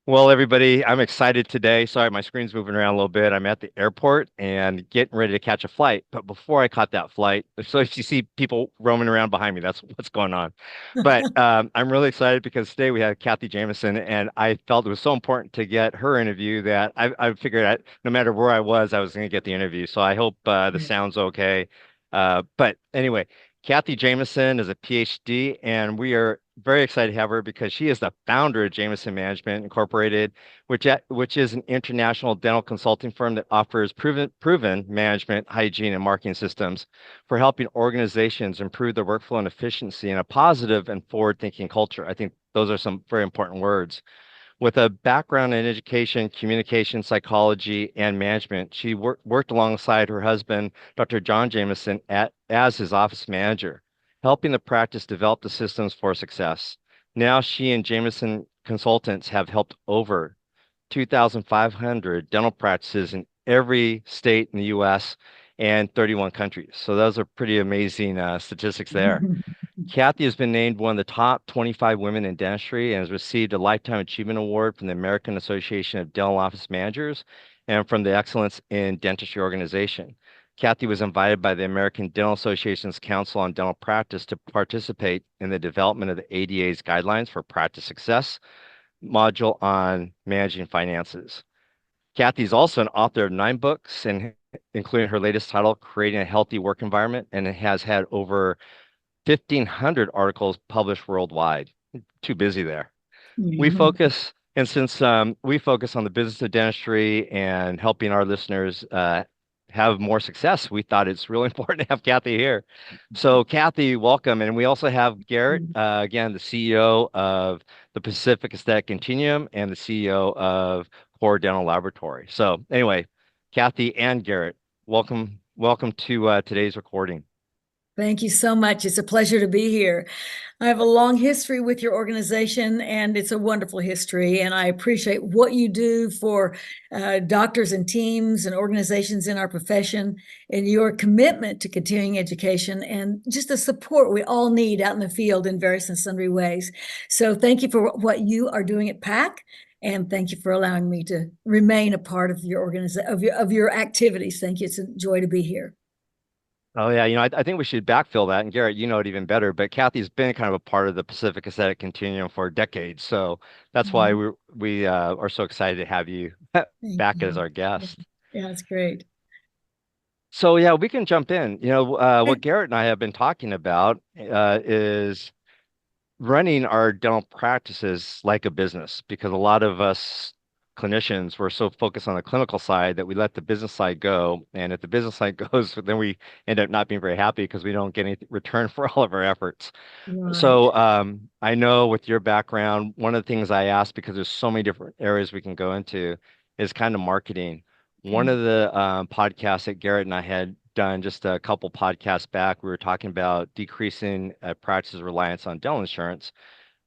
Well, everybody, I'm excited today. Sorry, my screen's moving around a little bit. I'm at the airport and getting ready to catch a flight. But before I caught that flight, so if you see people roaming around behind me, that's what's going on. But I'm really excited because today we have Cathy Jameson, and I felt it was so important to get her interview that I figured no matter where I was going to get the interview. So I hope the Right. sound's okay. But anyway, Cathy Jameson is a PhD, and we are very excited to have her because she is the founder of Jameson Management Incorporated, which is an international dental consulting firm that offers proven management, hygiene, and marketing systems for helping organizations improve their workflow and efficiency in a positive and forward-thinking culture. I think those are some very important words. With a background in education, communication, psychology, and management, she worked alongside her husband, Dr. John Jameson, as his office manager, helping the practice develop the systems for success. Now she and Jameson consultants have helped over 2,500 dental practices in every state in the US and 31 countries. So those are pretty amazing statistics there. Kathy has been named one of the top 25 women in dentistry and has received a Lifetime Achievement Award from the American Association of Dental Office Managers and from the Excellence in Dentistry organization. Kathy was invited by the American Dental Association's Council on Dental Practice to participate in the development of the ADA's guidelines for practice success module on managing finances. Kathy is also an author of 9 books, and including her latest title, Creating a Healthy Work Environment, and it has had over 1,500 articles published worldwide. Too busy there. We Yeah. focus, and since we focus on the business of dentistry and helping our listeners have more success, we thought it's really important to have Kathy here. So, Kathy, welcome. And we also have Garrett, again, the CEO of the Pacific Aesthetic Continuum and the CEO of Core Dental Laboratory. So, anyway, Kathy and Garrett, welcome to today's recording. Thank you so much. It's a pleasure to be here. I have a long history with your organization, and it's a wonderful history. And I appreciate what you do for doctors and teams and organizations in our profession, and your commitment to continuing education and just the support we all need out in the field in various and sundry ways. So, thank you for what you are doing at PAC. And thank you for allowing me to remain a part of your of your activities. Thank you. It's a joy to be here. Oh yeah, I think we should backfill that. And Garrett, you know it even better. But Kathy's been kind of a part of the Pacific Aesthetic Continuum for decades, so that's why Mhm. we are so excited to have you Thank back as you. our Yeah, guest. yeah, it's great. So yeah, we can jump in. What Garrett and I have been talking about is running our dental practices like a business because a lot of us clinicians were so focused on the clinical side that we let the business side go. And if the business side goes, then we end up not being very happy because we don't get any return for all of our efforts. Right. So I know with your background, one of the things I asked, because there's so many different areas we can go into, is kind of marketing. One Okay. of the podcasts that Garrett and I had done just a couple podcasts back, we were talking about decreasing practices' reliance on dental insurance.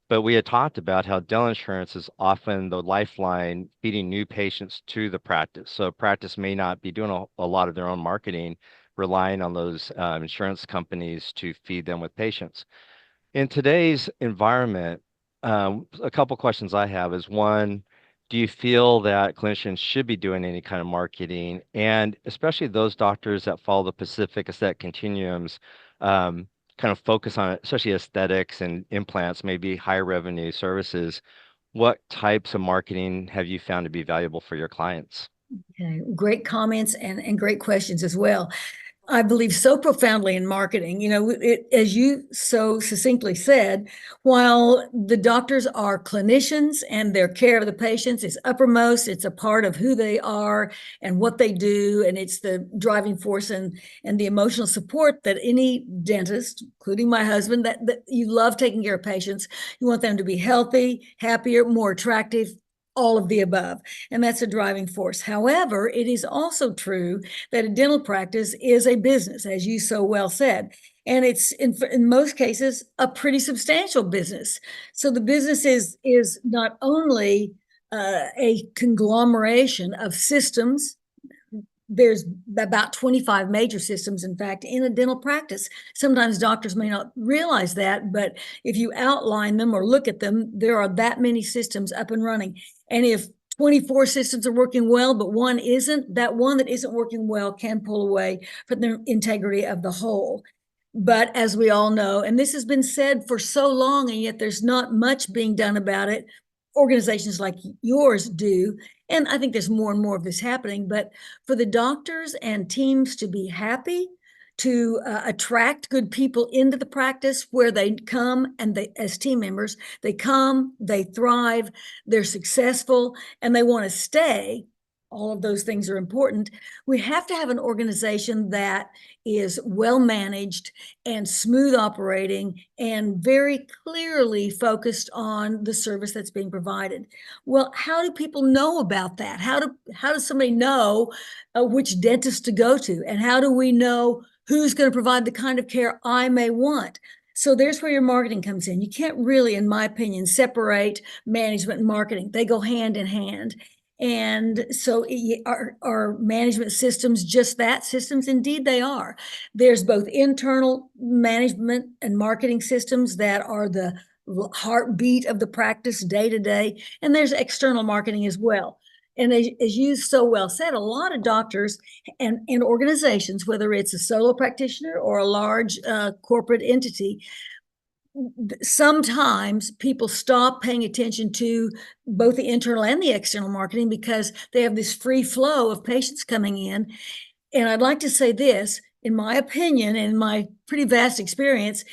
But we had talked about how dental insurance is often the lifeline feeding new patients to the practice. So practice may not be doing a lot of their own marketing, relying on those insurance companies to feed them with patients. In today's environment, a couple questions I have is one, do you feel that clinicians should be doing any kind of marketing? And especially those doctors that follow the Pacific Aesthetic Continuums, kind of focus on especially aesthetics and implants, maybe high revenue services. What types of marketing have you found to be valuable for your clients? Okay. Great comments and great questions as well. I believe so profoundly in marketing. As you so succinctly said, while the doctors are clinicians and their care of the patients is uppermost, it's a part of who they are and what they do, and it's the driving force and the emotional support that any dentist, including my husband, that you love taking care of patients. You want them to be healthy, happier, more attractive, all of the above. And that's a driving force. However, it is also true that a dental practice is a business, as you so well said. And it's in most cases a pretty substantial business. So the business is not only a conglomeration of systems there's about 25 major systems, in fact, in a dental practice. Sometimes doctors may not realize that, but if you outline them or look at them, there are that many systems up and running. And if 24 systems are working well, but one isn't, that one that isn't working well can pull away from the integrity of the whole. But as we all know, and this has been said for so long, and yet there's not much being done about it, organizations like yours do. And I think there's more and more of this happening. But for the doctors and teams to be happy, to attract good people into the practice where they come and they, as team members, they come, they thrive, they're successful, and they want to stay. All of those things are important. We have to have an organization that is well managed and smooth operating and very clearly focused on the service that's being provided. Well, how do people know about that? How does somebody know which dentist to go to? And how do we know who's going to provide the kind of care I may want? So there's where your marketing comes in. You can't really, in my opinion, separate management and marketing. They go hand in hand. And so are management systems just that? Systems? Indeed, they are. There's both internal management and marketing systems that are the heartbeat of the practice day to day, and there's external marketing as well. And as you so well said, a lot of doctors and organizations, whether it's a solo practitioner or a large corporate entity, sometimes people stop paying attention to both the internal and the external marketing because they have this free flow of patients coming in. And I'd like to say this, in my opinion and my pretty vast experience,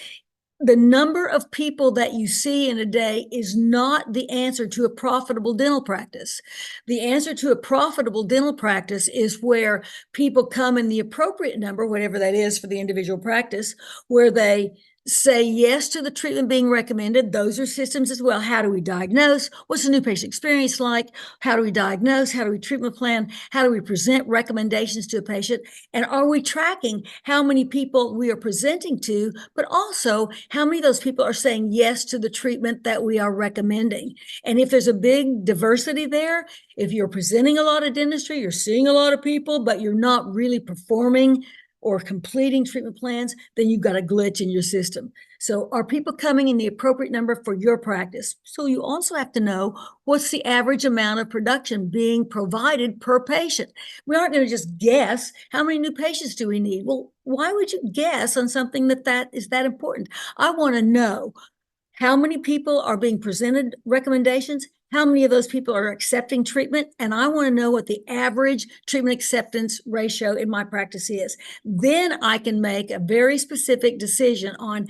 the number of people that you see in a day is not the answer to a profitable dental practice. The answer to a profitable dental practice is where people come in the appropriate number, whatever that is for the individual practice, where they say yes to the treatment being recommended. Those are systems as well. How do we diagnose? What's the new patient experience like? How do we diagnose? How do we treatment plan? How do we present recommendations to a patient? And are we tracking how many people we are presenting to, but also how many of those people are saying yes to the treatment that we are recommending? And if there's a big diversity there, if you're presenting a lot of dentistry, you're seeing a lot of people, but you're not really performing or completing treatment plans, then you've got a glitch in your system. So are people coming in the appropriate number for your practice? So you also have to know what's the average amount of production being provided per patient. We aren't going to just guess how many new patients do we need. Well, why would you guess on something that is that important? I want to know how many people are being presented recommendations, how many of those people are accepting treatment, and I want to know what the average treatment acceptance ratio in my practice is. Then I can make a very specific decision on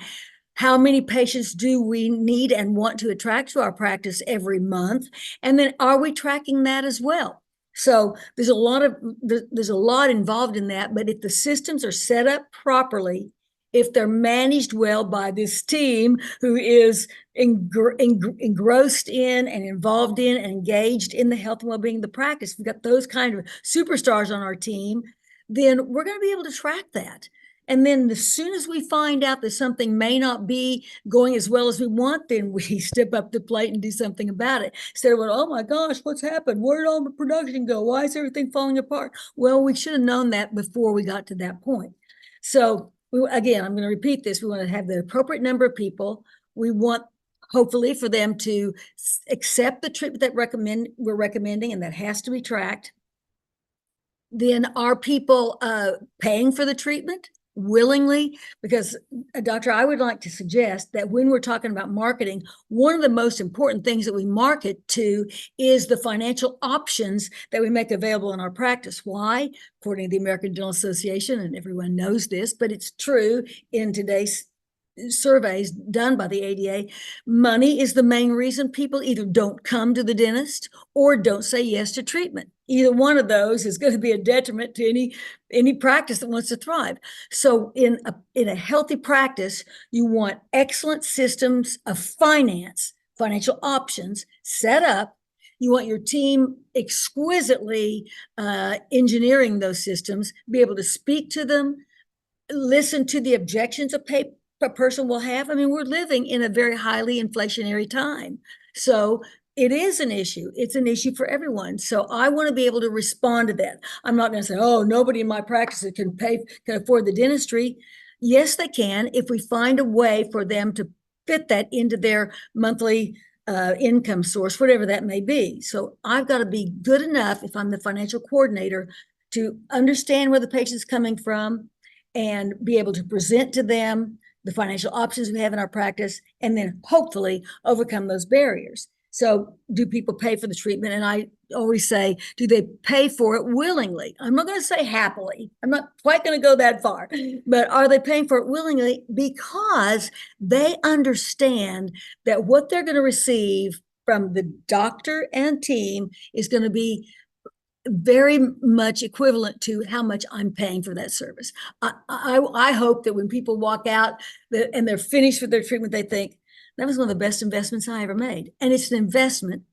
how many patients do we need and want to attract to our practice every month, and then are we tracking that as well? So there's a lot involved in that, but if the systems are set up properly, if they're managed well by this team who is engrossed in and involved in and engaged in the health and well-being of the practice, we've got those kind of superstars on our team, then we're going to be able to track that. And then as soon as we find out that something may not be going as well as we want, then we step up the plate and do something about it. Instead of going, oh my gosh, what's happened? Where did all the production go? Why is everything falling apart? Well, we should have known that before we got to that point. So again, I'm going to repeat this. We want to have the appropriate number of people. We want, hopefully, for them to accept the treatment that we're recommending, and that has to be tracked. Then are people paying for the treatment willingly? Because, doctor, I would like to suggest that when we're talking about marketing, one of the most important things that we market to is the financial options that we make available in our practice. Why? According to the American Dental Association, and everyone knows this, but it's true in today's surveys done by the ADA, money is the main reason people either don't come to the dentist or don't say yes to treatment. Either one of those is going to be a detriment to any practice that wants to thrive. So in a healthy practice, you want excellent systems of financial options set up. You want your team exquisitely engineering those systems, be able to speak to them, listen to the objections a person will have. I mean, we're living in a very highly inflationary time. So it is an issue. It's an issue for everyone. So I want to be able to respond to that. I'm not going to say, oh, nobody in my practice can afford the dentistry. Yes, they can if we find a way for them to fit that into their monthly income source, whatever that may be. So I've got to be good enough if I'm the financial coordinator to understand where the patient's coming from and be able to present to them the financial options we have in our practice, and then hopefully overcome those barriers. So, do people pay for the treatment? And I always say, do they pay for it willingly? I'm not going to say happily. I'm not quite going to go that far, but are they paying for it willingly because they understand that what they're going to receive from the doctor and team is going to be very much equivalent to how much I'm paying for that service. I hope that when people walk out and they're finished with their treatment, they think that was one of the best investments I ever made. And it's an investment,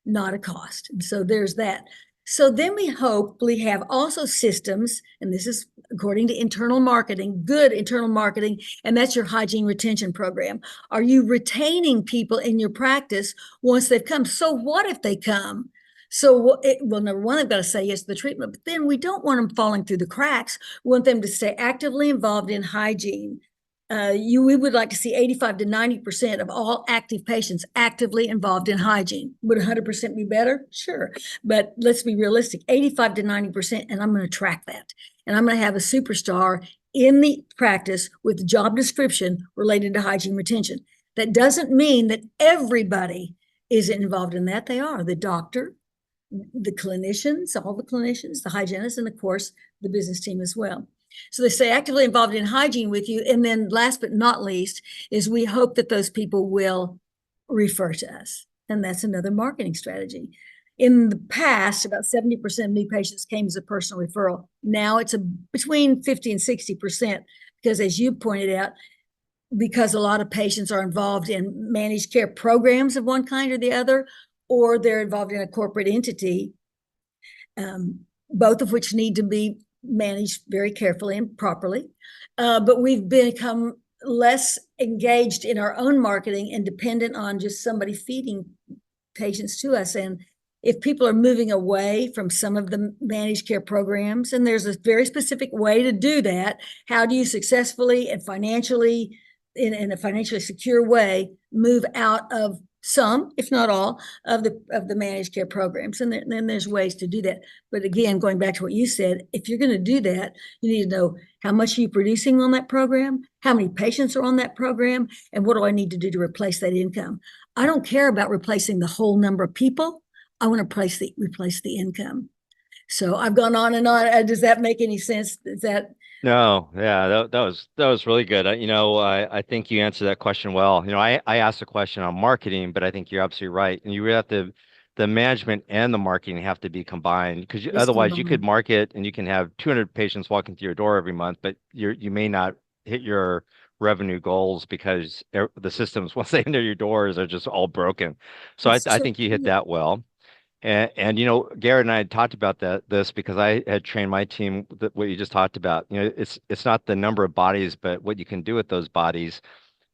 not a cost. And so there's that. So then we hopefully have also systems, and this is according to internal marketing, good internal marketing, and that's your hygiene retention program. Are you retaining people in your practice once they've come? So what if they come? So, well, number one, they've got to say yes to the treatment, but then we don't want them falling through the cracks. We want them to stay actively involved in hygiene. We would like to see 85 to 90% of all active patients actively involved in hygiene. Would 100% be better? Sure. But let's be realistic, 85 to 90%, and I'm going to track that. And I'm going to have a superstar in the practice with job description related to hygiene retention. That doesn't mean that everybody is involved in that. They are the doctor, the clinicians, all the clinicians, the hygienists, and of course, the business team as well. So they stay actively involved in hygiene with you. And then last but not least is we hope that those people will refer to us. And that's another marketing strategy. In the past, about 70% of new patients came as a personal referral. Now it's between 50 and 60%, because as you pointed out, because a lot of patients are involved in managed care programs of one kind or the other, or they're involved in a corporate entity, both of which need to be managed very carefully and properly. But we've become less engaged in our own marketing and dependent on just somebody feeding patients to us. And if people are moving away from some of the managed care programs, and there's a very specific way to do that, how do you successfully and financially, in a financially secure way, move out of some, if not all, of the managed care programs? And then there's ways to do that. But again, going back to what you said, if you're going to do that, you need to know how much are you producing on that program, how many patients are on that program, and what do I need to do to replace that income? I don't care about replacing the whole number of people. I want to replace the income. So I've gone on and on. Does that make any sense? Is that No, yeah, that was really good. I think you answered that question well. I asked a question on marketing, but I think you're absolutely right. And you have to, the management and the marketing have to be combined, because it's otherwise you could combined? market and you can have 200 patients walking through your door every month, but you may not hit your revenue goals because the systems once they enter your doors are just all broken. So I, It's I true. think you hit that well. And Garrett and I had talked about this because I had trained my team what you just talked about. It's not the number of bodies, but what you can do with those bodies.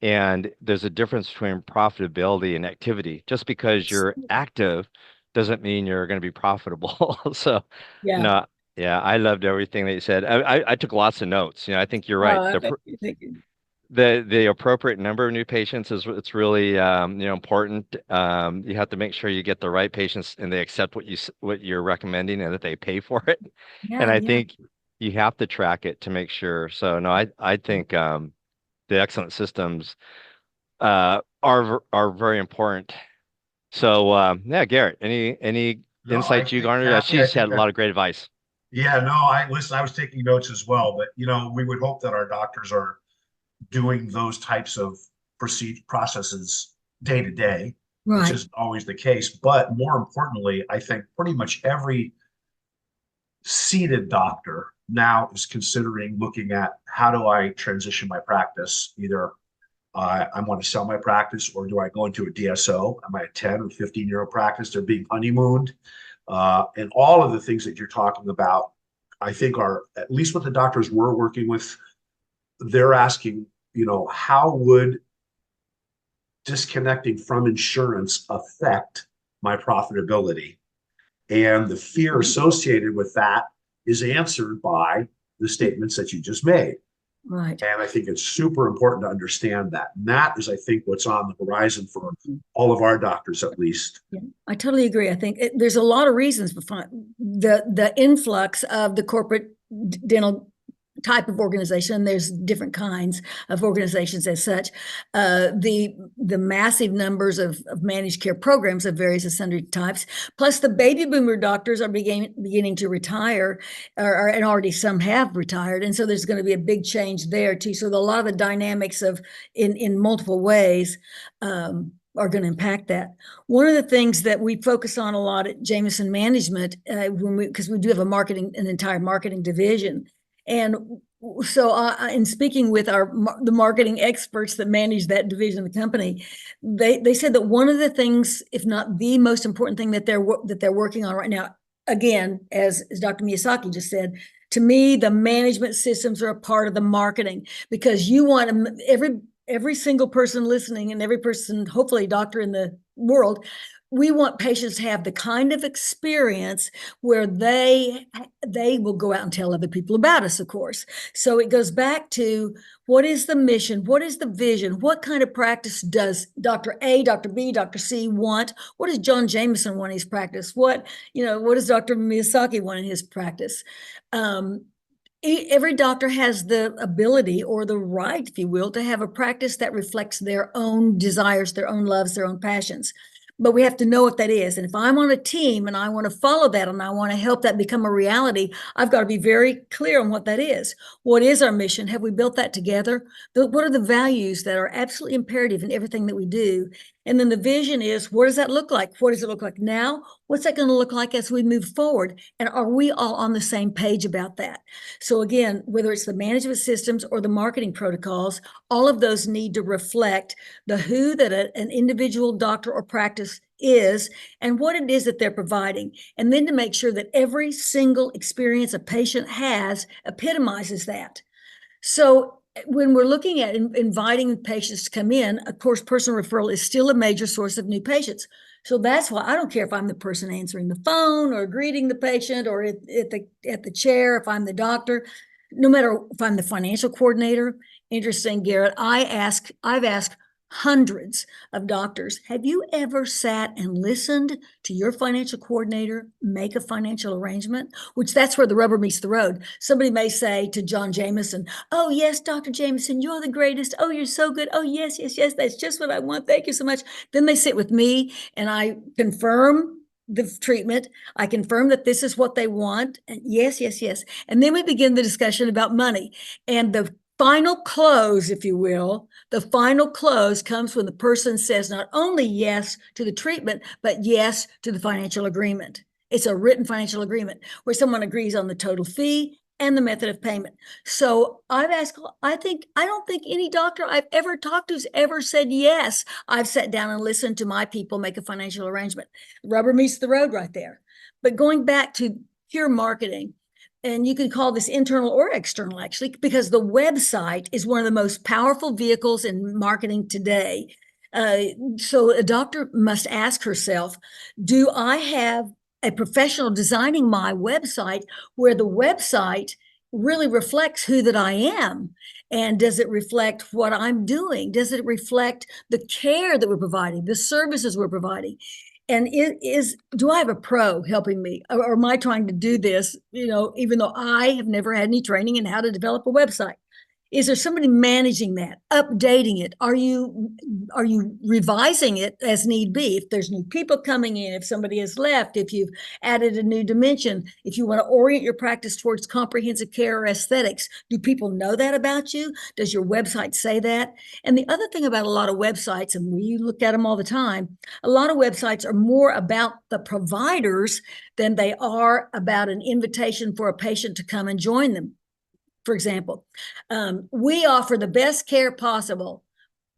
And there's a difference between profitability and activity. Just because you're active doesn't mean you're going to be profitable. So, Yeah. no, yeah, I loved everything that you said. I took lots of notes. I think you're right. Thank you. Thank you. The appropriate number of new patients is it's really important. You have to make sure you get the right patients and they accept what you're recommending and that they pay for it. And Yeah. I Yeah. think you have to track it to make sure. So no, I think the excellent systems are very important. So yeah, Garrett, any No, I insights you think garnered? Kathy, I She's had think a lot of great advice. yeah, no, I listen, I was taking notes as well, but we would hope that our doctors are doing those types of processes day to day, which Right. isn't always the case. But more importantly, I think pretty much every seated doctor now is considering looking at how do I transition my practice? Either I want to sell my practice, or do I go into a DSO? Am I a 10 or 15-year-old practice? They're being honeymooned. And all of the things that you're talking about, I think are, at least with the doctors we're working with, they're asking, how would disconnecting from insurance affect my profitability? And the fear associated with that is answered by the statements that you just made. Right. And I think it's super important to understand that. And that is, I think, what's on the horizon for all of our doctors, at least. Yeah, I totally agree. I think there's a lot of reasons behind the influx of the corporate dental type of organization. There's different kinds of organizations as such. The massive numbers of managed care programs of various and sundry types, plus the baby boomer doctors are beginning to retire, and already some have retired, and so there's going to be a big change there too. So a lot of the dynamics of in multiple ways are going to impact that. One of the things that we focus on a lot at Jameson Management, because we do have an entire marketing division, and so in speaking with the marketing experts that manage that division of the company, they said that one of the things, if not the most important thing that they're working on right now, again, as Dr. Miyasaki just said, to me, the management systems are a part of the marketing, because you want every single person listening and every person, hopefully doctor in the world, we want patients to have the kind of experience where they will go out and tell other people about us, of course. So it goes back to, what is the mission? What is the vision? What kind of practice does Dr. A, Dr. B, Dr. C want? What does John Jameson want in his practice? What does Dr. Miyasaki want in his practice? Every doctor has the ability or the right, if you will, to have a practice that reflects their own desires, their own loves, their own passions. But we have to know what that is. And if I'm on a team and I want to follow that and I want to help that become a reality, I've got to be very clear on what that is. What is our mission? Have we built that together? What are the values that are absolutely imperative in everything that we do? And then the vision is, what does that look like? What does it look like now? What's that going to look like as we move forward? And are we all on the same page about that? So again, whether it's the management systems or the marketing protocols, all of those need to reflect the who that an individual doctor or practice is and what it is that they're providing. And then to make sure that every single experience a patient has epitomizes that. So when we're looking at inviting patients to come in, of course, personal referral is still a major source of new patients. So that's why I don't care if I'm the person answering the phone or greeting the patient or at the chair, if I'm the doctor, no matter if I'm the financial coordinator. Interesting, Garrett, I've asked hundreds of doctors, have you ever sat and listened to your financial coordinator make a financial arrangement? Which that's where the rubber meets the road. Somebody may say to John Jameson, oh, yes, Dr. Jameson, you're the greatest. Oh, you're so good. Oh, yes, yes, yes, that's just what I want. Thank you so much. Then they sit with me and I confirm the treatment. I confirm that this is what they want. And yes, yes, yes. And then we begin the discussion about money. And the final close, if you will, the final close comes when the person says not only yes to the treatment, but yes to the financial agreement. It's a written financial agreement where someone agrees on the total fee and the method of payment. So I don't think any doctor I've ever talked to has ever said yes. I've sat down and listened to my people make a financial arrangement. Rubber meets the road right there. But going back to pure marketing, and you can call this internal or external, actually, because the website is one of the most powerful vehicles in marketing today. So a doctor must ask herself, do I have a professional designing my website where the website really reflects who that I am? And does it reflect what I'm doing? Does it reflect the care that we're providing, the services we're providing? And do I have a pro helping me, or am I trying to do this, even though I have never had any training in how to develop a website? Is there somebody managing that, updating it? Are you revising it as need be? If there's new people coming in, if somebody has left, if you've added a new dimension, if you want to orient your practice towards comprehensive care or aesthetics, do people know that about you? Does your website say that? And the other thing about a lot of websites, and we look at them all the time, a lot of websites are more about the providers than they are about an invitation for a patient to come and join them. For example, we offer the best care possible.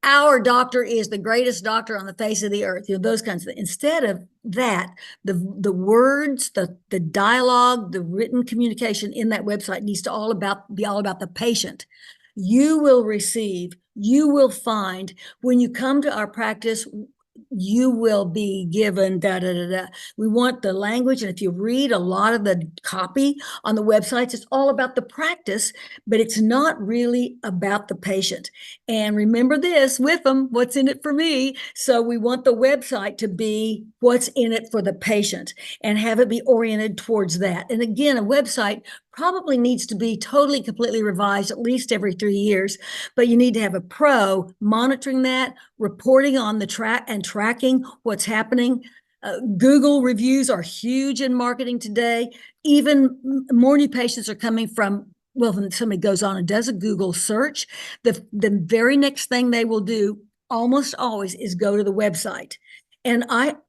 Our doctor is the greatest doctor on the face of the earth. Those kinds of things. Instead of that, the words, the dialogue, the written communication in that website needs to be all about the patient. You will find when you come to our practice, you will be given da da da da. We want the language, and if you read a lot of the copy on the websites, it's all about the practice, but it's not really about the patient. And remember this with them, what's in it for me? So we want the website to be what's in it for the patient and have it be oriented towards that. And again, a website probably needs to be totally, completely revised at least every 3 years, but you need to have a pro monitoring that, reporting on the track and tracking what's happening. Google reviews are huge in marketing today. Even more new patients are coming from, well, when somebody goes on and does a Google search, the very next thing they will do almost always is go to the website. And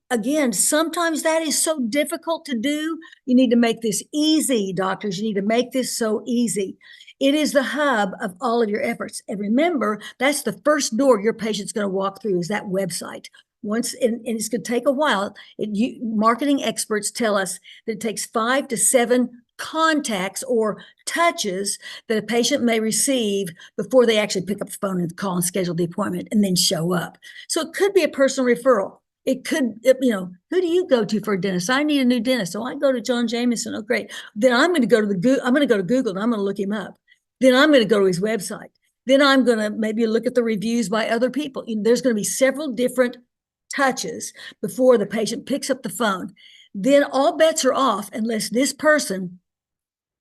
again, sometimes that is so difficult to do. You need to make this easy, doctors. You need to make this so easy. It is the hub of all of your efforts. And remember, that's the first door your patient's going to walk through is that website. Once, and it's going to take a while. Marketing experts tell us that it takes 5 to 7 contacts or touches that a patient may receive before they actually pick up the phone and call and schedule the appointment and then show up. So it could be a personal referral. It could, who do you go to for a dentist? I need a new dentist. So I go to John Jameson. Oh, great. Then I'm going to go to Google and I'm going to look him up. Then I'm going to go to his website. Then I'm going to maybe look at the reviews by other people. There's going to be several different touches before the patient picks up the phone. Then all bets are off unless this person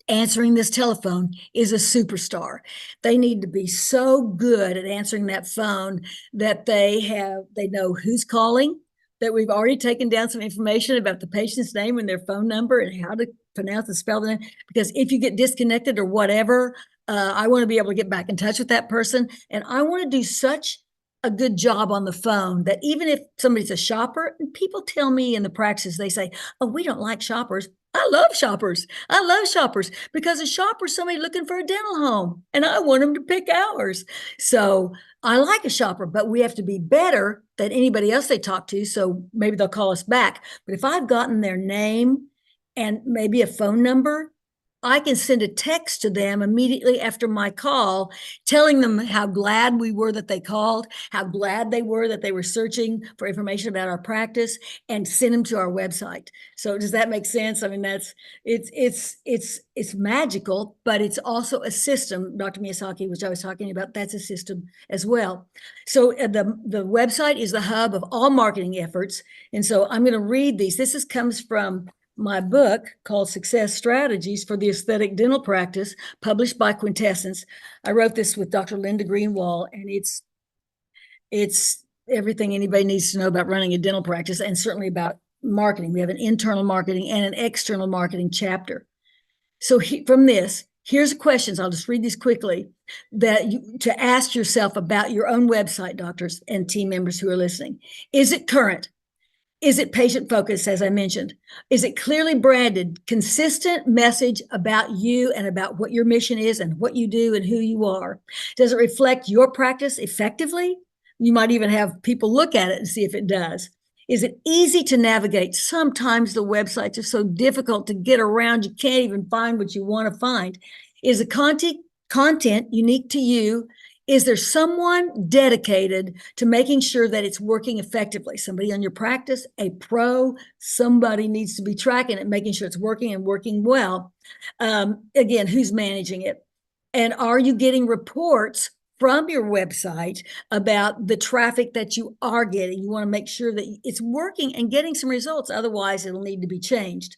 answering this telephone is a superstar. They need to be so good at answering that phone that they know who's calling, that we've already taken down some information about the patient's name and their phone number and how to pronounce and spell the name. Because if you get disconnected or whatever, I want to be able to get back in touch with that person. And I want to do such a good job on the phone that even if somebody's a shopper, and people tell me in the practice, they say, oh, we don't like shoppers. I love shoppers. I love shoppers because a shopper is somebody looking for a dental home and I want them to pick ours. So I like a shopper, but we have to be better than anybody else they talk to. So maybe they'll call us back. But if I've gotten their name and maybe a phone number, I can send a text to them immediately after my call, telling them how glad we were that they called, how glad they were that they were searching for information about our practice, and send them to our website. So does that make sense? I mean, it's magical, but it's also a system. Dr. Miyasaki, which I was talking about, that's a system as well. So the website is the hub of all marketing efforts. And so I'm going to read these. This comes from my book called Success Strategies for the Aesthetic Dental Practice, published by Quintessence. I wrote this with Dr. Linda Greenwald, and it's everything anybody needs to know about running a dental practice and certainly about marketing. We have an internal marketing and an external marketing chapter. So from this, here's questions. I'll just read these quickly to ask yourself about your own website, doctors and team members who are listening. Is it current? Is it patient focused, as I mentioned? Is it clearly branded, consistent message about you and about what your mission is and what you do and who you are? Does it reflect your practice effectively? You might even have people look at it and see if it does. Is it easy to navigate? Sometimes the websites are so difficult to get around, you can't even find what you want to find. Is the content unique to you? Is there someone dedicated to making sure that it's working effectively? Somebody on your practice, a pro, somebody needs to be tracking it, making sure it's working and working well. Again, who's managing it? And are you getting reports from your website about the traffic that you are getting? You want to make sure that it's working and getting some results. Otherwise, it'll need to be changed.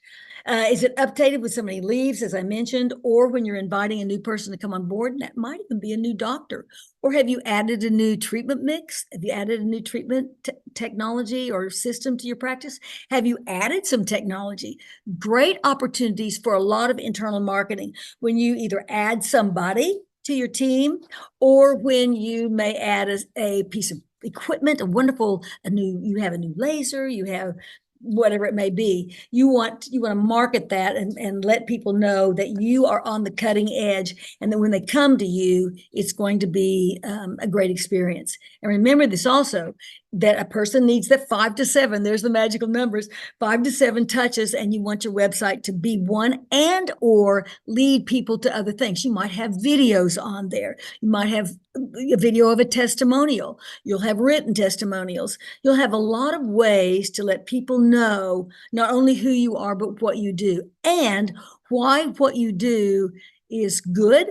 Is it updated when somebody leaves, as I mentioned, or when you're inviting a new person to come on board? And that might even be a new doctor. Or have you added a new treatment mix? Have you added a new treatment technology or system to your practice? Have you added some technology? Great opportunities for a lot of internal marketing when you either add somebody to your team or when you may add a piece of equipment, you have a new laser, you have whatever it may be. You want to market that and let people know that you are on the cutting edge and that when they come to you, it's going to be a great experience. And remember this also, that a person needs that 5 to 7, there's the magical numbers, 5 to 7 touches, and you want your website to be one and or lead people to other things. You might have videos on there. You might have a video of a testimonial. You'll have written testimonials. You'll have a lot of ways to let people know not only who you are, but what you do and why what you do is good,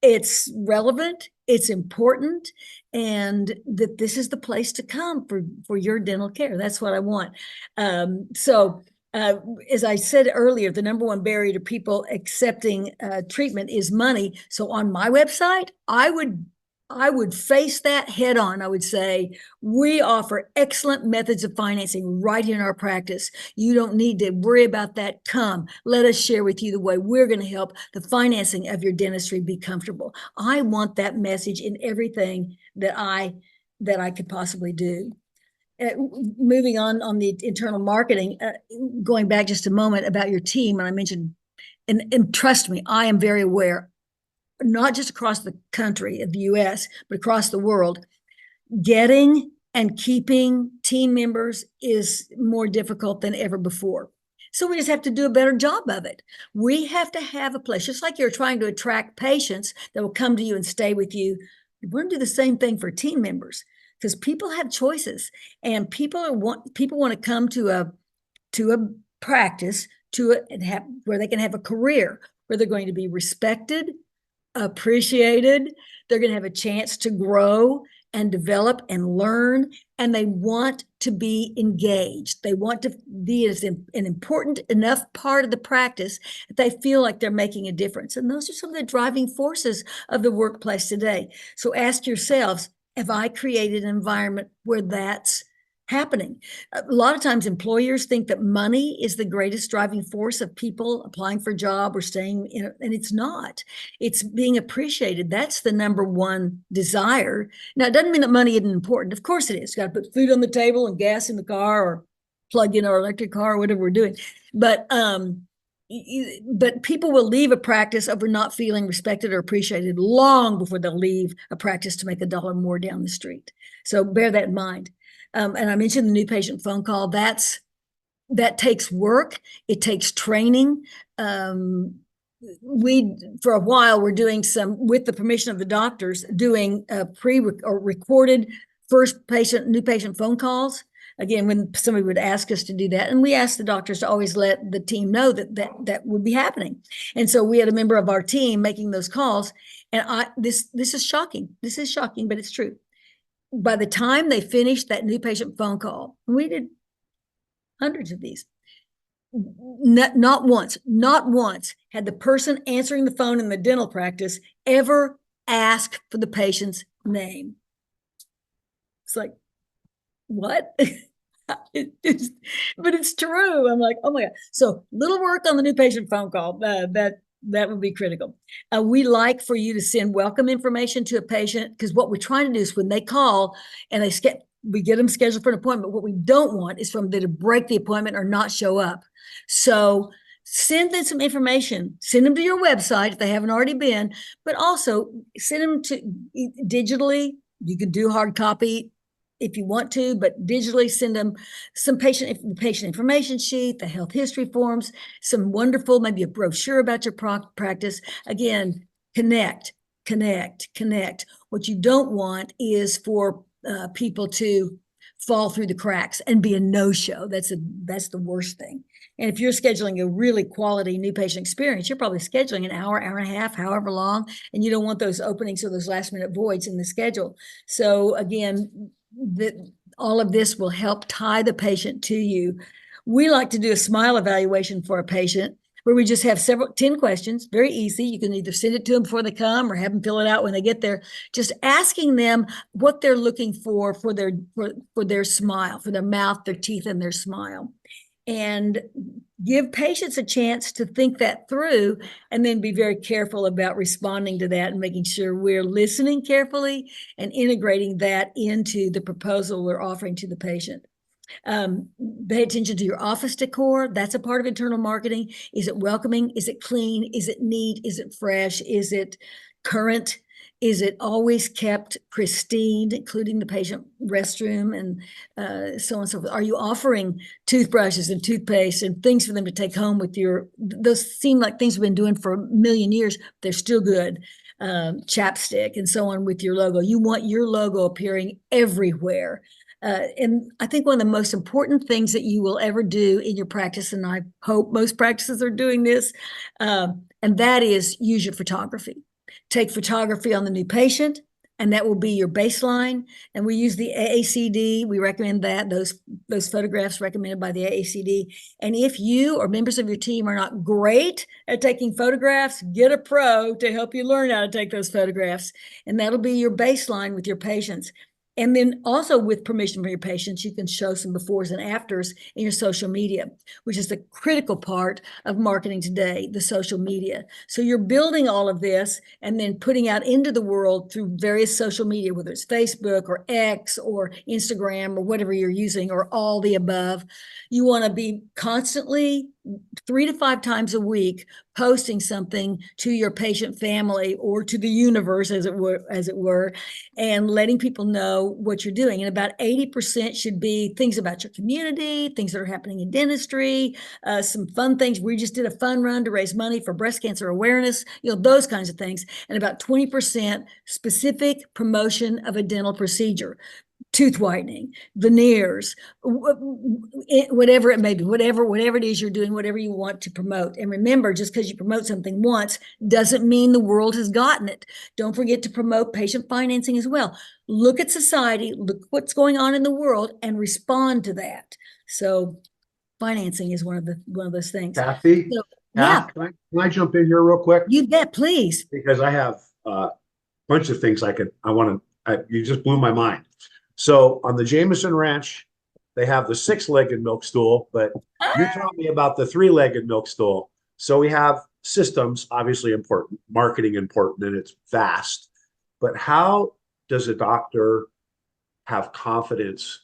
it's relevant, it's important, and that this is the place to come for your dental care. That's what I want. So as I said earlier, the number one barrier to people accepting treatment is money. So on my website, I would face that head on. I would say, we offer excellent methods of financing right here in our practice. You don't need to worry about that. Come, let us share with you the way we're going to help the financing of your dentistry be comfortable. I want that message in everything that I could possibly do. Moving on the internal marketing, going back just a moment about your team, and I mentioned, and trust me, I am very aware, not just across the country of the US, but across the world, getting and keeping team members is more difficult than ever before. So we just have to do a better job of it. We have to have a place, just like you're trying to attract patients that will come to you and stay with you. We're going to do the same thing for team members, because people have choices, and people want to come to a practice where they can have a career, where they're going to be respected, appreciated. They're going to have a chance to grow and develop and learn, and they want to be engaged. They want to be an important enough part of the practice that they feel like they're making a difference. And those are some of the driving forces of the workplace today. So ask yourselves, have I created an environment where that's happening? A lot of times employers think that money is the greatest driving force of people applying for a job or staying in, and it's not. It's being appreciated. That's the number one desire. Now, it doesn't mean that money isn't important. Of course it is. Got to put food on the table and gas in the car, or plug in our electric car, or whatever we're doing. But people will leave a practice over not feeling respected or appreciated long before they'll leave a practice to make $1 more down the street. So bear that in mind. And I mentioned the new patient phone call. That takes work. It takes training. We, for a while, were doing some, with the permission of the doctors, doing or recorded new patient phone calls. Again, when somebody would ask us to do that, and we asked the doctors to always let the team know that would be happening. And so we had a member of our team making those calls. And this is shocking. This is shocking, but it's true. By the time they finished that new patient phone call, we did hundreds of these. Not once had the person answering the phone in the dental practice ever asked for the patient's name. It's like, what? But it's true. I'm like, oh my God. So little work on the new patient phone call. That would be critical. We like for you to send welcome information to a patient, because what we're trying to do is when they call and we get them scheduled for an appointment, what we don't want is for them to break the appointment or not show up. So send them some information. Send them to your website if they haven't already been, but also send them to digitally. You could do hard copy if you want to, but digitally send them some patient information sheet, the health history forms, some wonderful, maybe a brochure about your practice. Again, connect. What you don't want is for people to fall through the cracks and be a no-show. That's the worst thing. And if you're scheduling a really quality new patient experience, you're probably scheduling an hour and a half, however long, and you don't want those openings or those last minute voids in the schedule. So again, all of this will help tie the patient to you. We like to do a smile evaluation for a patient where we just have 10 questions, very easy. You can either send it to them before they come or have them fill it out when they get there, just asking them what they're looking for their smile, for their mouth, their teeth, and their smile. And give patients a chance to think that through, and then be very careful about responding to that and making sure we're listening carefully and integrating that into the proposal we're offering to the patient. Pay attention to your office decor. That's a part of internal marketing. Is it welcoming? Is it clean? Is it neat? Is it fresh? Is it current? Is it always kept pristine, including the patient restroom and so on and so forth? Are you offering toothbrushes and toothpaste and things for them to take home with your, those seem like things we've been doing for a million years. They're still good. Chapstick and so on with your logo. You want your logo appearing everywhere. And I think one of the most important things that you will ever do in your practice, and I hope most practices are doing this, and that is use your photography. Take photography on the new patient, and that will be your baseline. And we use the AACD. We recommend that, those photographs recommended by the AACD. And if you or members of your team are not great at taking photographs, get a pro to help you learn how to take those photographs. And that'll be your baseline with your patients. And then also with permission from your patients, you can show some befores and afters in your social media, which is the critical part of marketing today, the social media. So you're building all of this and then putting out into the world through various social media, whether it's Facebook or X or Instagram or whatever you're using, or all the above. You want to be constantly 3 to 5 times a week posting something to your patient family or to the universe, as it were, and letting people know what you're doing. And about 80% should be things about your community, things that are happening in dentistry, some fun things. We just did a fun run to raise money for breast cancer awareness, those kinds of things. And about 20% specific promotion of a dental procedure. Tooth whitening, veneers, whatever it may be, whatever it is you're doing, whatever you want to promote. And remember, just because you promote something once doesn't mean the world has gotten it. Don't forget to promote patient financing as well. Look at society, look what's going on in the world, and respond to that. So financing is one of those things. Cathy, So, yeah, can I jump in here real quick? you bet, please. Because I have a bunch of things you just blew my mind. So on the Jameson Ranch, they have the 6-legged milk stool, but you're telling me about the 3-legged milk stool. So we have systems, obviously important, marketing important, and it's vast. But how does a doctor have confidence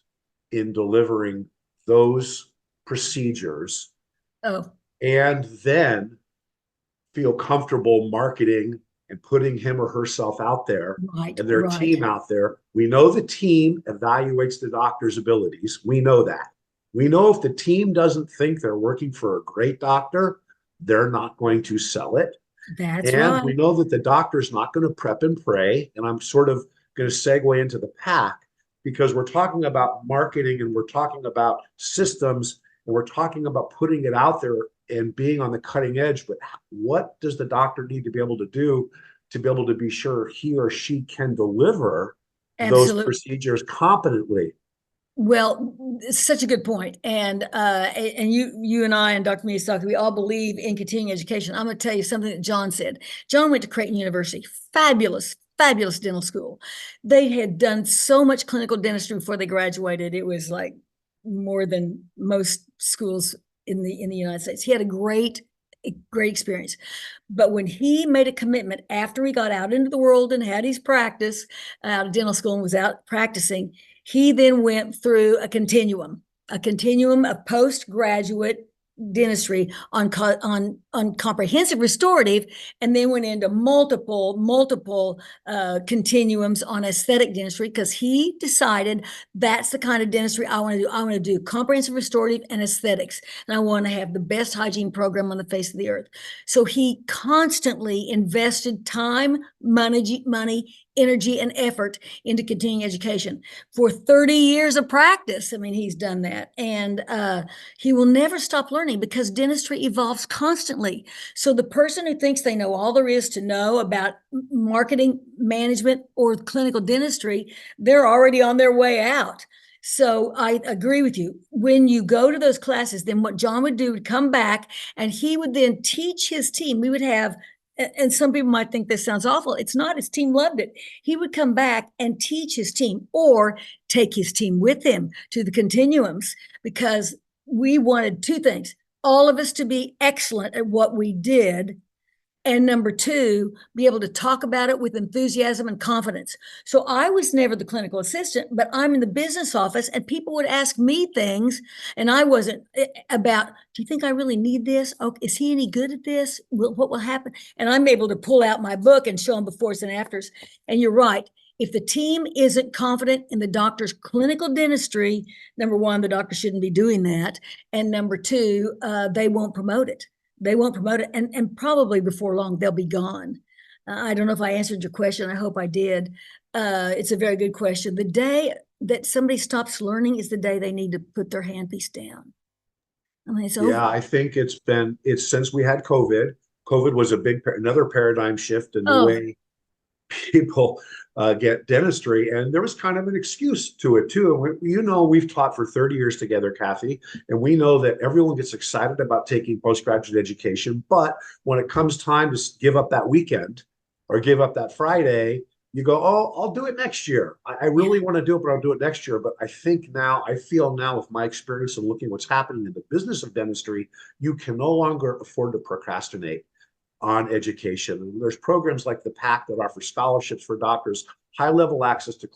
in delivering those procedures and then feel comfortable marketing and putting him or herself out there and their team out there? We know the team evaluates the doctor's abilities. We know that. We know if the team doesn't think they're working for a great doctor, they're not going to sell it. That's right. We know that the doctor's not going to prep and pray. And I'm sort of going to segue into the pack, because we're talking about marketing and we're talking about systems and we're talking about putting it out there and being on the cutting edge. But what does the doctor need to be able to do to be able to be sure he or she can deliver those procedures competently? Well, it's such a good point. And you and I and Dr. Miyasaki, we all believe in continuing education. I'm going to tell you something that John said. John went to Creighton University, fabulous dental school. They had done so much clinical dentistry before they graduated. It was like more than most schools in the United States. He had a great experience. But when he made a commitment after he got out into the world and had his practice out of dental school and was out practicing, he then went through a continuum of postgraduate dentistry on comprehensive restorative, and then went into multiple continuums on aesthetic dentistry, because he decided that's the kind of dentistry I want to do. I want to do comprehensive restorative and aesthetics, and I want to have the best hygiene program on the face of the earth. So he constantly invested time, money, energy, and effort into continuing education for 30 years of practice. I mean, he's done that, and he will never stop learning, because dentistry evolves constantly. So the person who thinks they know all there is to know about marketing, management, or clinical dentistry, they're already on their way out. So I agree with you. When you go to those classes, then what John would do would come back and he would then teach his team. We would have, and some people might think this sounds awful. It's not. His team loved it. He would come back and teach his team, or take his team with him to the continuums, because we wanted 2 things: all of us to be excellent at what we did, And number two, be able to talk about it with enthusiasm and confidence. So I was never the clinical assistant, but I'm in the business office and people would ask me things and I wasn't about, do you think I really need this? Oh, is he any good at this? What will happen? And I'm able to pull out my book and show them befores and afters. And you're right. If the team isn't confident in the doctor's clinical dentistry, number one, the doctor shouldn't be doing that. And number two, they won't promote it. They won't promote it, and probably before long they'll be gone. I don't know if I answered your question. I hope I did. It's a very good question. The day that somebody stops learning is the day they need to put their handpiece down. I mean, it's Yeah, over. I think it's since we had COVID. COVID was another paradigm shift in the Oh, way people get dentistry, and there was kind of an excuse to it too. We've taught for 30 years together, Cathy, and we know that everyone gets excited about taking postgraduate education, but when it comes time to give up that weekend or give up that Friday, you go, oh, I'll do it next year. I yeah. really want to do it, but I'll do it next year. But I feel now with my experience and looking what's happening in the business of dentistry, you can no longer afford to procrastinate on education. And there's programs like the PAC that offer scholarships for doctors, high level access to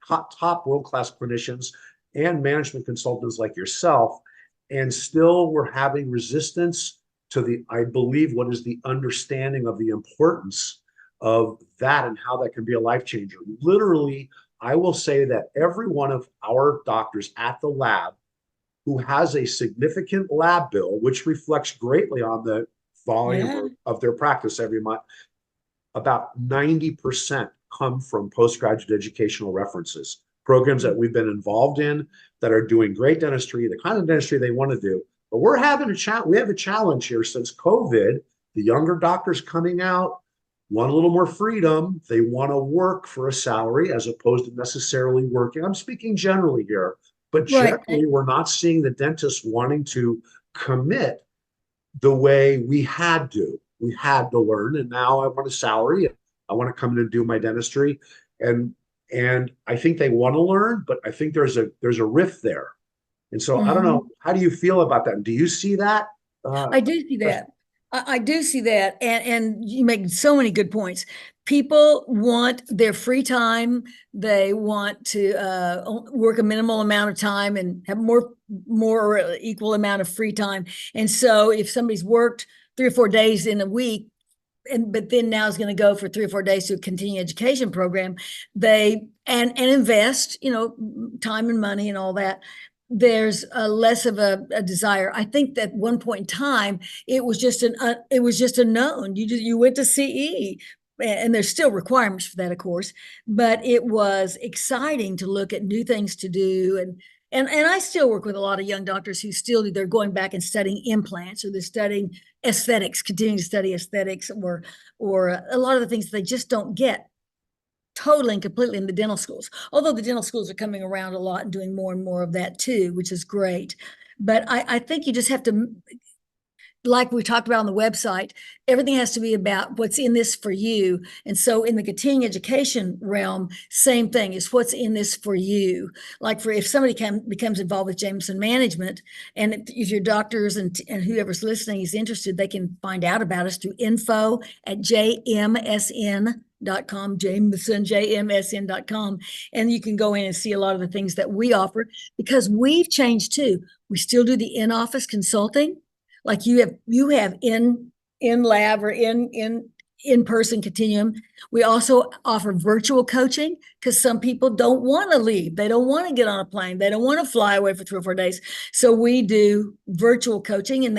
top world class clinicians and management consultants like yourself. And still, we're having resistance to I believe, what is the understanding of the importance of that and how that can be a life changer. Literally, I will say that every one of our doctors at the lab who has a significant lab bill, which reflects greatly on the volume Yeah. of their practice every month, about 90% come from postgraduate educational references, programs that we've been involved in that are doing great dentistry, the kind of dentistry they want to do. But we have a challenge here since COVID. The younger doctors coming out want a little more freedom. They want to work for a salary as opposed to necessarily working. I'm speaking generally here, but Right. generally, we're not seeing the dentists wanting to commit the way we had to. We had to learn, and now I want a salary. I want to come in and do my dentistry, and I think they want to learn, but I think there's a rift there. And so I don't Mhm. know. How do you feel about that? Do you see that? I do see that. I do see that. And you make so many good points. People want their free time. They want to work a minimal amount of time and have more or equal amount of free time. And so if somebody's worked 3 or 4 days in a week, but then now is going to go for 3 or 4 days to a continuing education program, they and invest, time and money and all that. There's less of a desire. I think that one point in time, it was just a known. You went to CE, and there's still requirements for that, of course, but it was exciting to look at new things to do. And I still work with a lot of young doctors who still they're going back and studying implants, or they're studying aesthetics, continuing to study aesthetics, or a lot of the things they just don't get totally and completely in the dental schools. Although the dental schools are coming around a lot and doing more and more of that too, which is great. But I think you just have to, like we talked about on the website, everything has to be about what's in this for you. And so in the continuing education realm, same thing is what's in this for you. Like if somebody becomes involved with Jameson Management, and if your doctors and whoever's listening is interested, they can find out about us through info@jmsn.com, jmsn.com. And you can go in and see a lot of the things that we offer, because we've changed too. We still do the in-office consulting, like you have in lab or in person continuum. We also offer virtual coaching, because some people don't want to leave. They don't want to get on a plane. They don't want to fly away for 3 or 4 days. So we do virtual coaching, and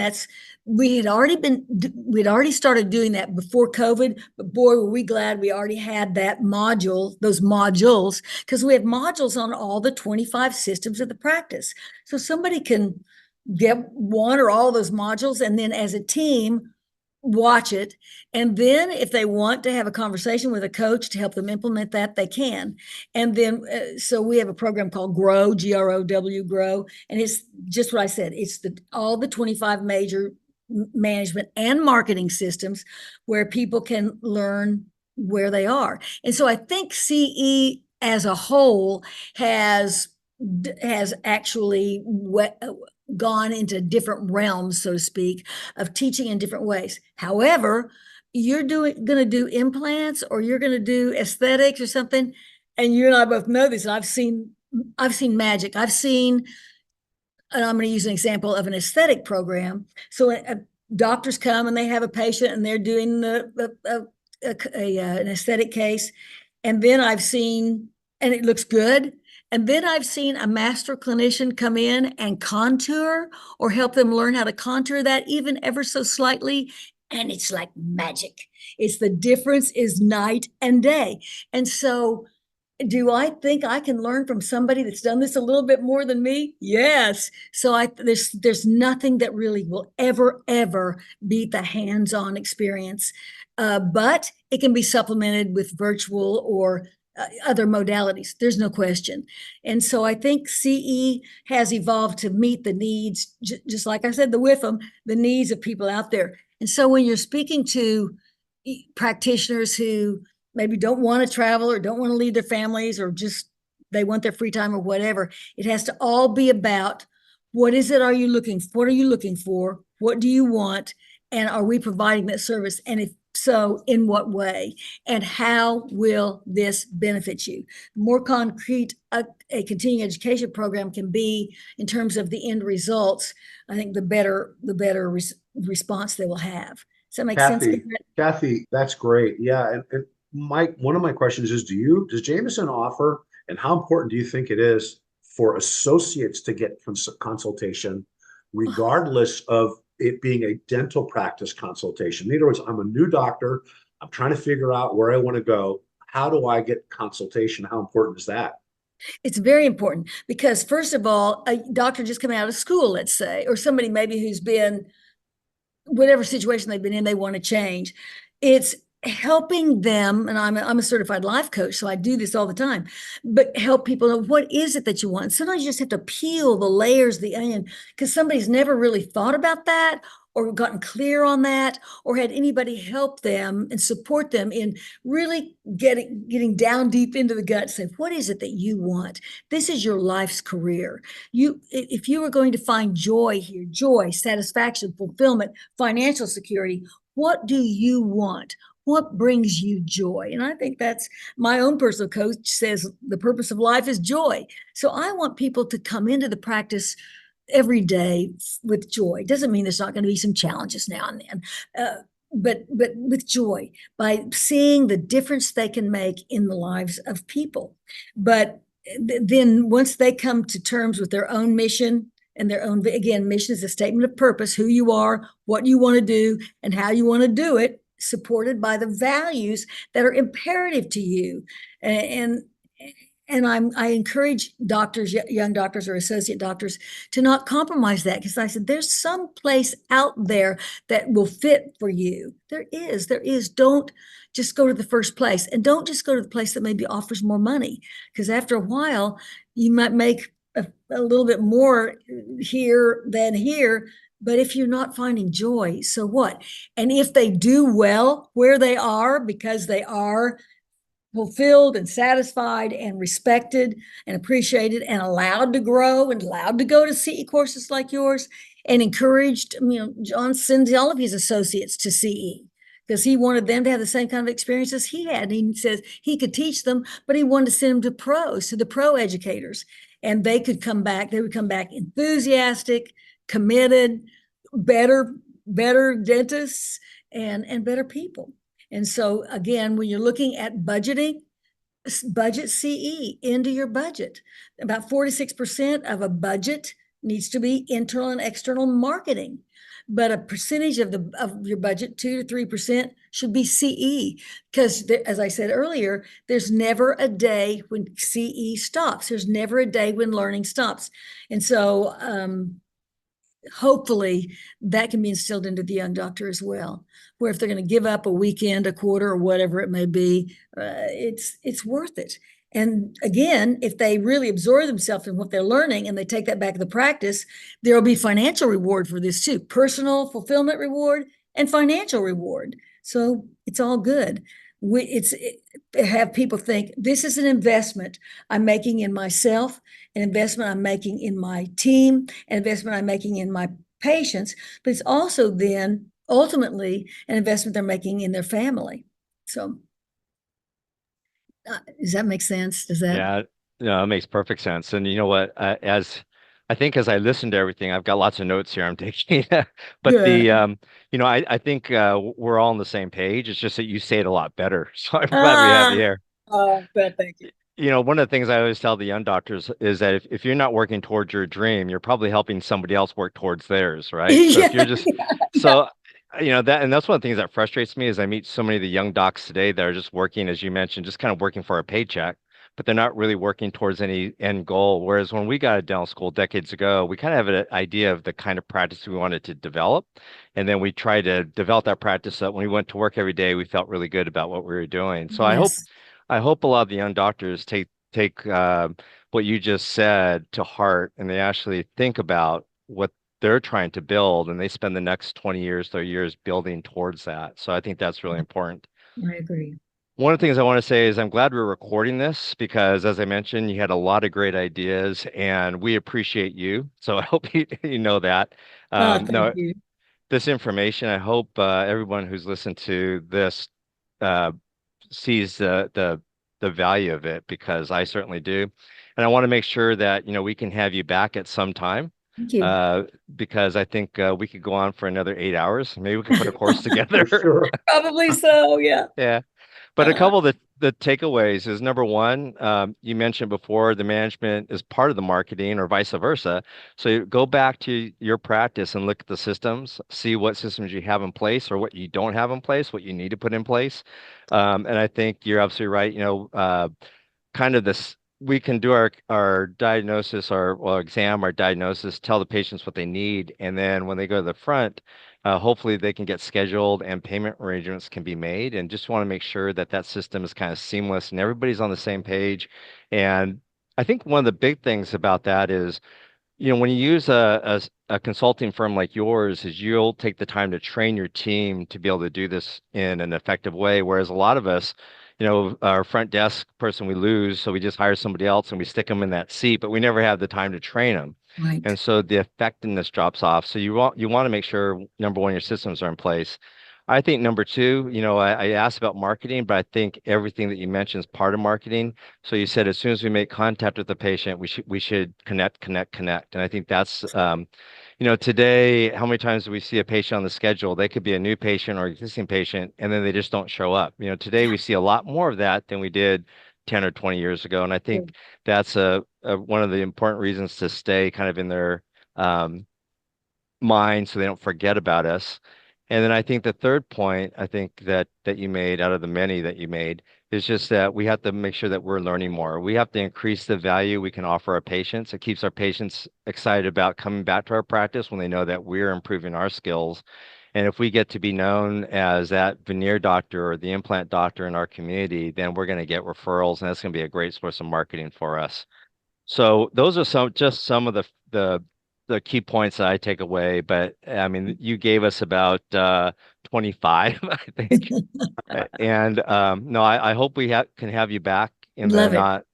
we'd already started doing that before COVID, but boy, were we glad we already had those modules, because we have modules on all the 25 systems of the practice. So somebody can get one or all those modules, and then as a team watch it. And then if they want to have a conversation with a coach to help them implement that, they can. And then so we have a program called Grow, Grow, and it's just what I said. It's all the 25 major management and marketing systems where people can learn where they are. And so I think CE as a whole has actually gone into different realms, so to speak, of teaching in different ways. However, you're going to do implants or you're going to do aesthetics or something. And you and I both know this. And I've seen magic. I've seen, and I'm going to use an example of an aesthetic program. So doctors come and they have a patient and they're doing an aesthetic case. And then I've seen, and it looks good. And then I've seen a master clinician come in and contour or help them learn how to contour that even ever so slightly. And it's like magic. It's the difference is night and day. And so do I think I can learn from somebody that's done this a little bit more than me? Yes. So there's nothing that really will ever beat the hands-on experience, but it can be supplemented with virtual or other modalities. There's no question. And so I think CE has evolved to meet the needs, just like I said, the WIFM, the needs of people out there. And so when you're speaking to practitioners who maybe don't want to travel or don't want to leave their families or just they want their free time or whatever, it has to all be about what is it are you looking for? What are you looking for? What do you want? And are we providing that service? And if so, in what way? And how will this benefit you? The more concrete a continuing education program can be in terms of the end results, I think the better response they will have. Does that make sense? Kathy, that's great. Yeah, and Mike, one of my questions is, does Jameson offer, and how important do you think it is for associates to get consultation, regardless of it being a dental practice consultation? In other words, I'm a new doctor. I'm trying to figure out where I want to go. How do I get consultation? How important is that? It's very important because, first of all, a doctor just coming out of school, let's say, or somebody maybe who's been whatever situation they've been in, they want to change. It's helping them, and I'm a certified life coach, so I do this all the time, but help people know what is it that you want. Sometimes you just have to peel the layers of the onion because somebody's never really thought about that or gotten clear on that or had anybody help them and support them in really getting down deep into the gut and say, what is it that you want? This is your life's career. If you were going to find joy here, joy, satisfaction, fulfillment, financial security, what do you want? What brings you joy? And I think that's my own personal coach says the purpose of life is joy. So I want people to come into the practice every day with joy. Doesn't mean there's not going to be some challenges now and then, but with joy by seeing the difference they can make in the lives of people. But then once they come to terms with their own mission and their own, again, mission is a statement of purpose, who you are, what you want to do, and how you want to do it, supported by the values that are imperative to you. And I encourage doctors, young doctors or associate doctors, to not compromise that, because I said there's some place out there that will fit for you. There is. Don't just go to the first place, and don't just go to the place that maybe offers more money, because after a while you might make a little bit more here than here. But if you're not finding joy, so what? And if they do well where they are because they are fulfilled and satisfied and respected and appreciated and allowed to grow and allowed to go to CE courses like yours and encouraged, John sends all of his associates to CE because he wanted them to have the same kind of experience as he had. He says he could teach them, but he wanted to send them to pros, to the pro educators. And they would come back enthusiastic, committed, better dentists and better people. And so again, when you're looking at budgeting, budget CE into your budget. About 46% of a budget needs to be internal and external marketing. But a percentage of your budget, 2 to 3%, should be CE. Because as I said earlier, there's never a day when CE stops. There's never a day when learning stops. And so hopefully that can be instilled into the young doctor as well, where if they're going to give up a weekend, a quarter, or whatever it may be, it's worth it. And again, if they really absorb themselves in what they're learning and they take that back to the practice, there'll be financial reward for this too, personal fulfillment reward and financial reward. So it's all good. Have people think this is an investment I'm making in myself, an investment I'm making in my team, an investment I'm making in my patients, but it's also then ultimately an investment they're making in their family. So does that make sense? Does that? Yeah, no, it makes perfect sense. And you know what? As I think as I listen to everything, I've got lots of notes here I'm taking. But Good. I think we're all on the same page. It's just that you say it a lot better. So I'm glad we have you Ah, here. oh, good. Thank you. You know, one of the things I always tell the young doctors is that if you're not working towards your dream, you're probably helping somebody else work towards theirs, right? So if Yeah, you're just yeah, yeah. so that and that's one of the things that frustrates me is I meet so many of the young docs today that are just working, as you mentioned, just kind of working for a paycheck, but they're not really working towards any end goal. Whereas when we got to dental school decades ago, we kind of have an idea of the kind of practice we wanted to develop. And then we tried to develop that practice so that when we went to work every day, we felt really good about what we were doing. So Yes, I hope a lot of the young doctors take what you just said to heart, and they actually think about what they're trying to build, and they spend the next 20 years, 30 years building towards that. So I think that's really important. I agree. One of the things I want to say is I'm glad we're recording this because, as I mentioned, you had a lot of great ideas, and we appreciate you. So I hope you know that. Thank No, you. this information, I hope everyone who's listened to this uh, sees the value of it because I certainly do. And I want to make sure that, we can have you back at some time Thank you. uh, because I think we could go on for another 8 hours. Maybe we could put a course For together. sure. Probably so. Yeah. Yeah. But a Uh, couple of the takeaways is number one, you mentioned before the management is part of the marketing or vice versa. So you go back to your practice and look at the systems, see what systems you have in place or what you don't have in place, what you need to put in place. And I think you're absolutely right. Kind of this we can do our diagnosis or exam our diagnosis, tell the patients what they need, and then when they go to the front, hopefully they can get scheduled and payment arrangements can be made, and just want to make sure that that system is kind of seamless and everybody's on the same page. And I think one of the big things about that is, when you use a consulting firm like yours, is you'll take the time to train your team to be able to do this in an effective way. Whereas a lot of us, our front desk person we lose, so we just hire somebody else and we stick them in that seat, but we never have the time to train them. right. And so the effectiveness drops off. So you want to make sure number one, your systems are in place. I think number two, I asked about marketing, but I think everything that you mentioned is part of marketing. So you said as soon as we make contact with the patient, we should connect, connect, connect. And I think that's today, how many times do we see a patient on the schedule? They could be a new patient or existing patient, and then they just don't show up. Today we see a lot more of that than we did 10 or 20 years ago. And I think that's one of the important reasons to stay kind of in their um, mind so they don't forget about us. And then I think the third point I think that you made out of the many that you made is just that we have to make sure that we're learning more. We have to increase the value we can offer our patients. It keeps our patients excited about coming back to our practice when they know that we're improving our skills. And if we get to be known as that veneer doctor or the implant doctor in our community, then we're going to get referrals, and that's going to be a great source of marketing for us. So those are some of the key points that I take away. But I mean, you gave us about 25, I think. And no, I hope we can have you back in the Love it. not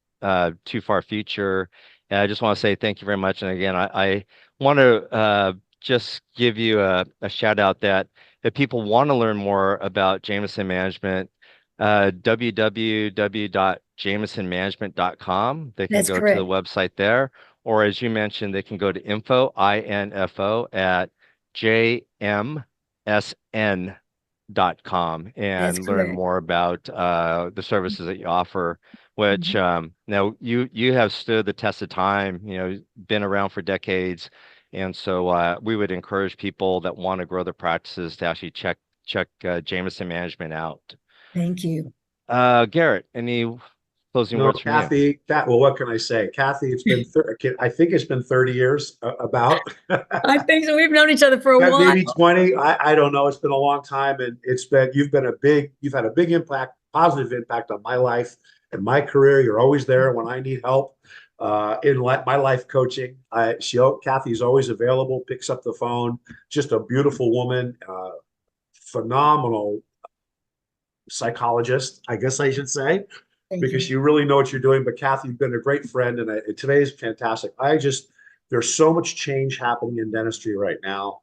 too far future. And I just want to say thank you very much. And again, I want to just give you a shout out that if people want to learn more about Jameson Management, www.jamesonmanagement.com. They can That's go to the correct. website there, or as you mentioned, they can go to info at jmsn.com That's and learn correct. more about the services that you offer, which Mhm. now you have stood the test of time, been around for decades. And so we would encourage people that want to grow their practices to actually check Jameson Management out. Thank you. Garrett, any closing No, words from you? Cathy, well, what can I say? Kathy, I think it's been 30 years about. I think so. We've known each other for a while. Maybe 20. I don't know. It's been a long time, and you've had a big impact, positive impact on my life and my career. You're always there when I need help in my life coaching. Kathy's always available, picks up the phone. Just a beautiful woman, phenomenal psychologist, I guess I should say, Thank because you. you really know what you're doing. But Kathy, you've been a great friend, and today is fantastic. There's so much change happening in dentistry right now,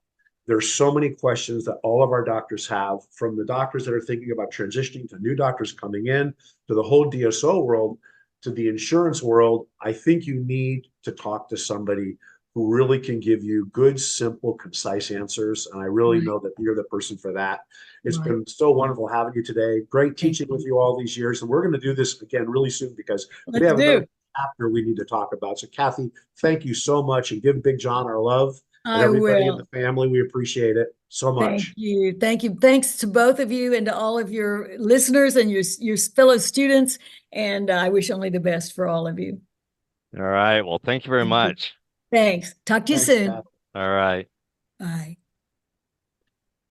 There's so many questions that all of our doctors have, from the doctors that are thinking about transitioning to new doctors coming in, to the whole DSO world, to the insurance world. I think you need to talk to somebody who really can give you good, simple, concise answers. And I really Right, know that you're the person for that. It's right. been so wonderful having you today. Great Thank teaching with you. you all these years. And we're going to do this again really soon, because we Let's have another do. chapter we need to talk about. So, Cathy, thank you so much, and give Big John our love, and I everybody in the will. family. We appreciate it so Thank much. you. Thank you. Thanks to both of you and to all of your listeners and your fellow students. And I wish only the best for all of you. All right. Well, thank you very Thank you. much. Thanks. Talk to you Thanks, soon. Cathy. All right. Bye.